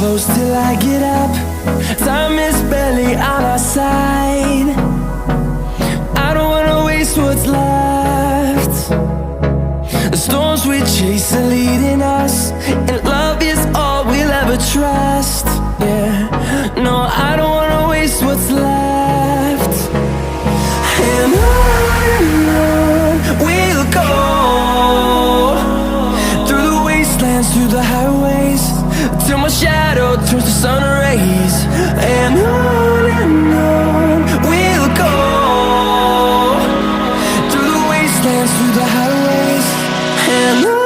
close till I get up. Time is barely on our side. I don't wanna waste what's left. The storms we chase are leading us, and love is all we'll ever trust. Yeah, no, I don't wanna waste what's left. And on we'll go, through the wastelands, through the highways, till my shadow turns to sun rays. And on we'll go, through the wastelands, through the highways, and on.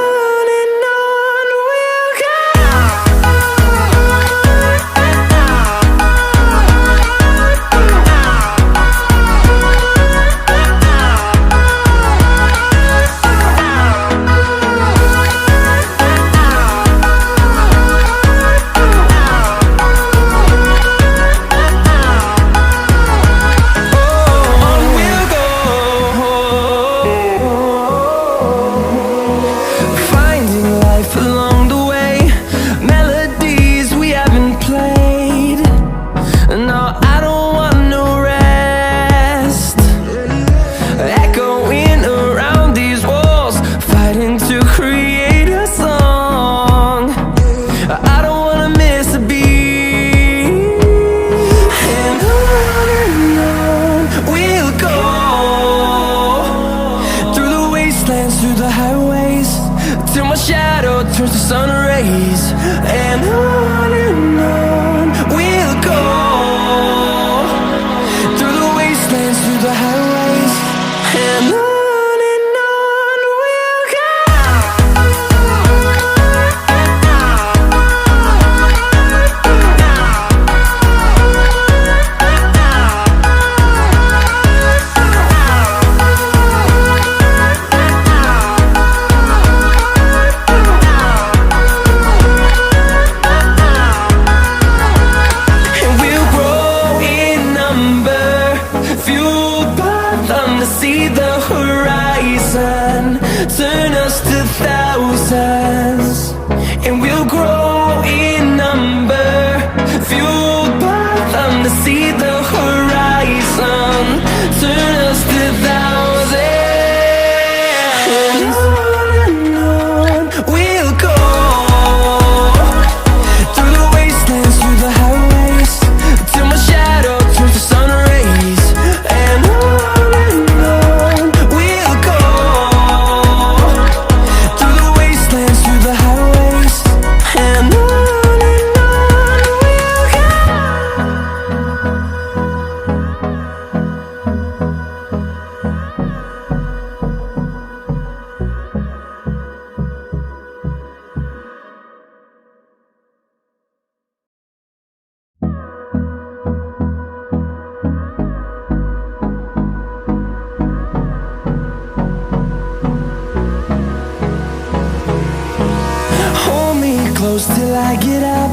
Till I get up,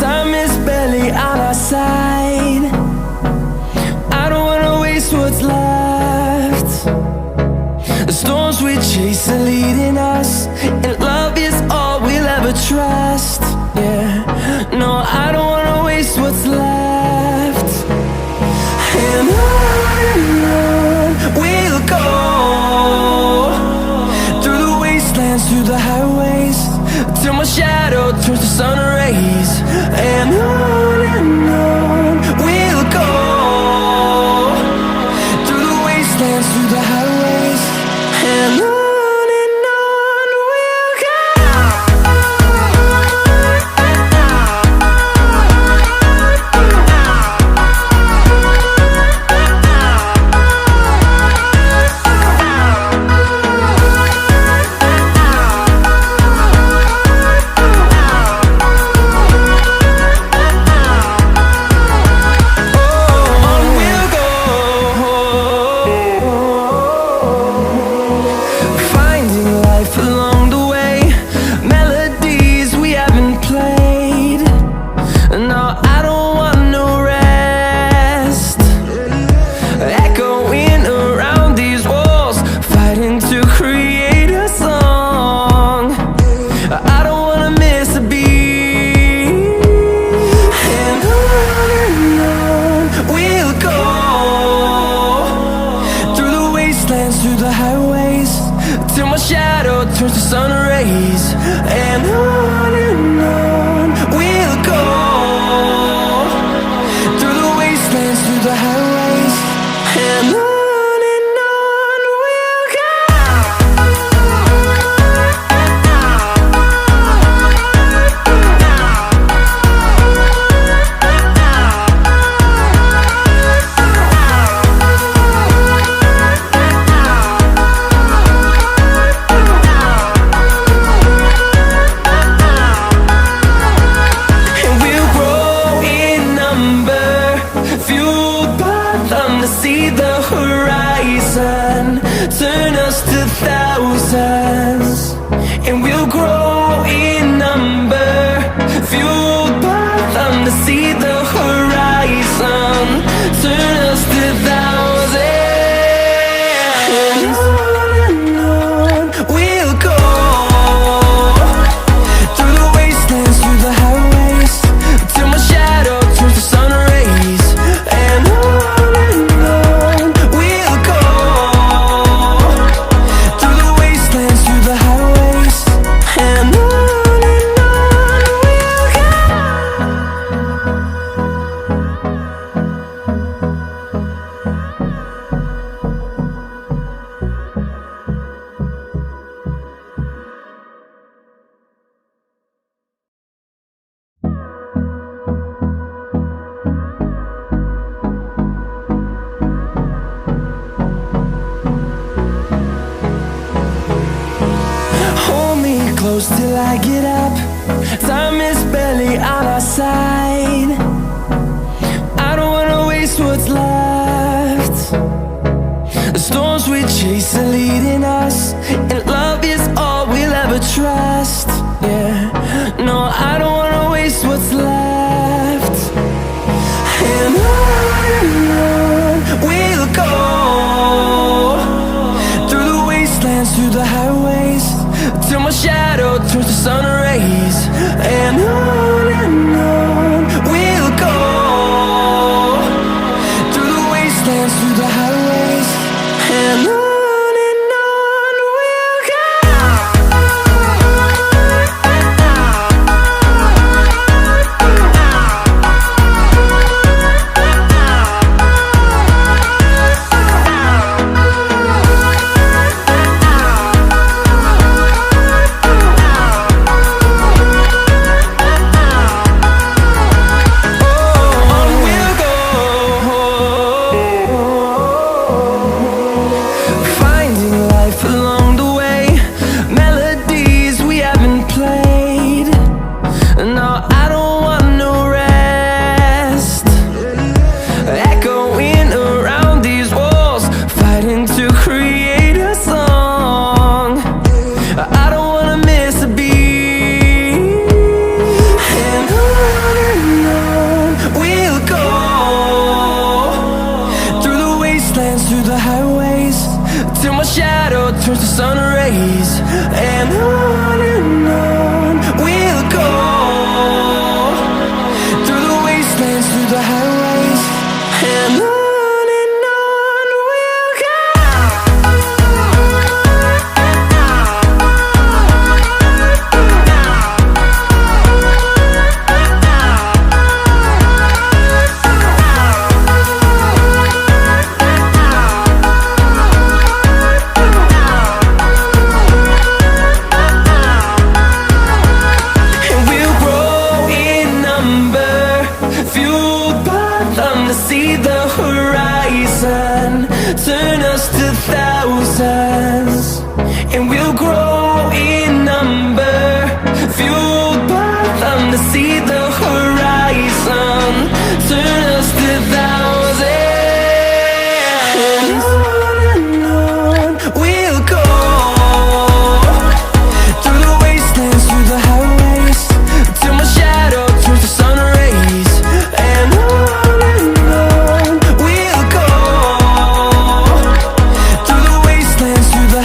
time is barely on our side. I don't wanna waste what's left. The storms we chase are leading us, and love is all we'll ever trust. Yeah, no, I don't wanna waste what's left. And on we'll go, through the wastelands, through the highways, till my shadow turns to sun rays. And on we'll go, through the wastelands, through the highways, and on. through the highways, till my shadow turns to sun rays. And on we'll go, through the wastelands, through the highways. And on we'll go. And we'll grow in number, fueled by them to see the horizon, turn us to thousands. And we'll grow in number, fueled by them to see the horizon, turn us to thousands. And on we'll go, through the wastelands, through the highways, till my shadow turns to sun rays. And on we'll go, through the wastelands, through the highways. And on we'll go. Hold me close till I get up. Time is barely on our side. I don't wanna waste what's left. The storms we chase are leading us, and love is all we'll ever trust. Yeah, no, I don't wanna waste what's left. And on we'll go, through the wastelands, through the highways, till my shadow turns to sun rays. And on we'll go, through the wastelands, through the highways. And on we'll go. Finding life along the way, melodies we haven't played. No, I don't want no rest. Echoing around these walls, fighting to create a song. I don't wanna miss a beat. And on we'll go, through the wastelands, through the highways, till my shadow turns to sun rays. And on we'll go, through the wastelands, through the highways. And on we'll go. And we'll grow in number, fueled by them to see the horizon, turn us to thousands. And we'll grow in number, fueled by them to see the horizon, turn us to thousands. And on we'll go, through the wastelands, through the highways, till my shadow turns to sun rays. And on we'll go, through the wastelands, through the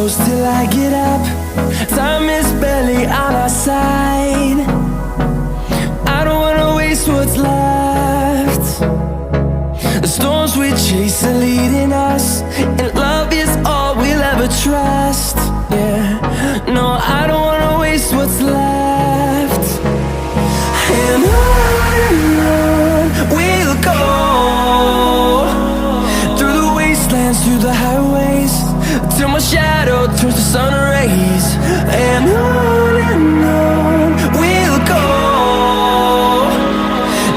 close till I get up. Time is barely on our side. I don't wanna waste what's left. The storms we chase are leading us, and love is all we'll ever trust. Yeah, no, I don't wanna waste what's left. And on we'll go, through the wastelands, through the highways, till my shadow turns to sun rays. And on we'll go,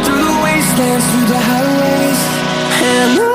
through the wastelands, through the highways, and on.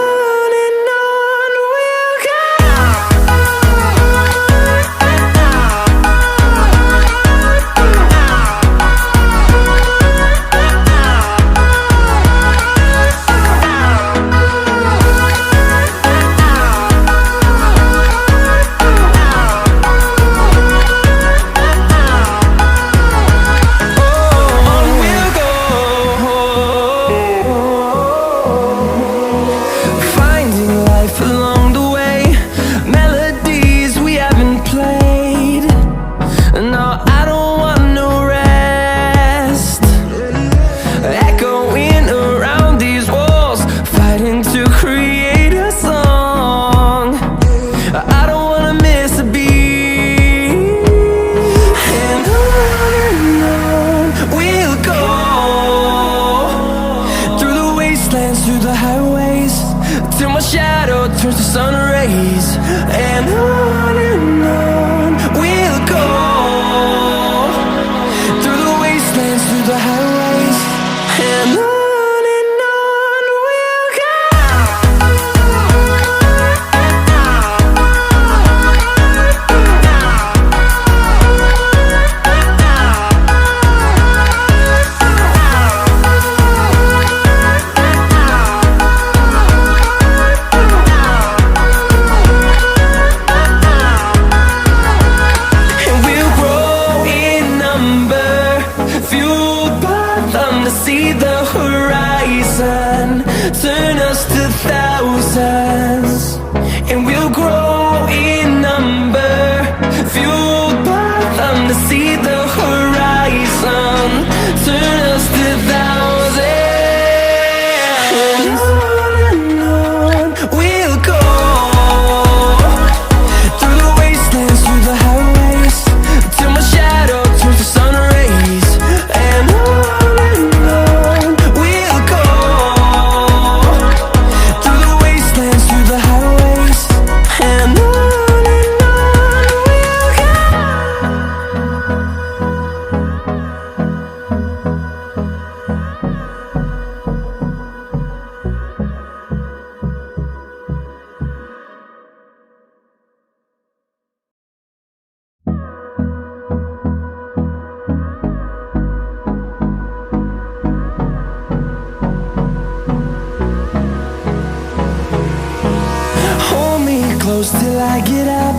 Till I get up,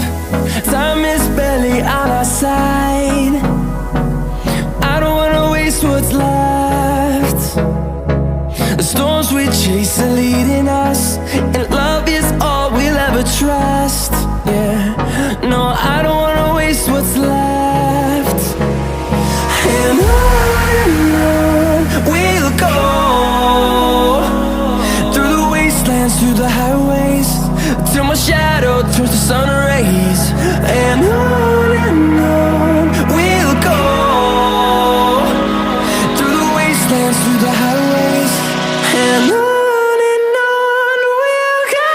time is barely on our side. I don't wanna waste what's left. The storms we chase are leading us, and love is all we'll ever trust. Yeah, no, I don't wanna waste what's left. And on we'll go, through the wastelands, through the highways, till my shadow turns to sun rays. And on we'll go, through the wastelands, through the highways, and on we'll go.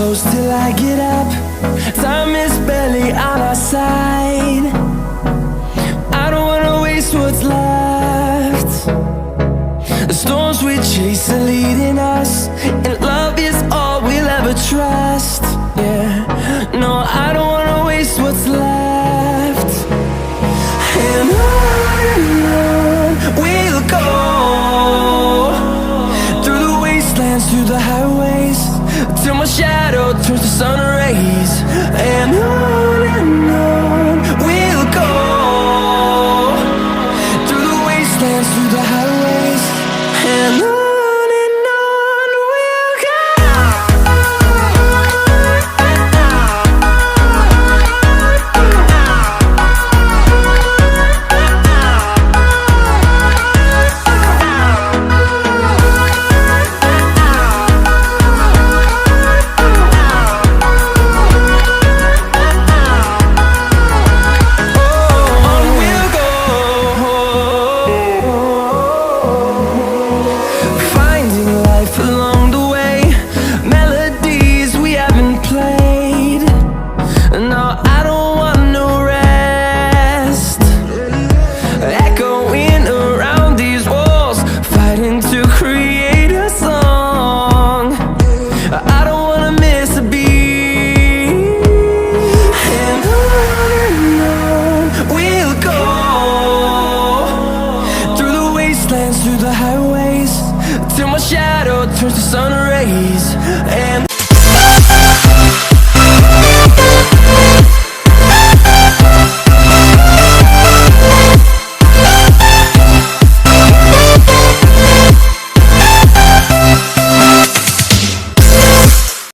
close till I get up. Time is barely on our side. I don't wanna waste what's left. The storms we chase are leading us, and love is all we'll ever trust. Yeah, no, I don't wanna waste what's left. And on we'll go, through the wastelands, through the highways, till my shadow turns to sun rays. And on we'll go, through the wastelands, through the highways, and on we'll go. Through the highways, till my shadow turns to sun rays. And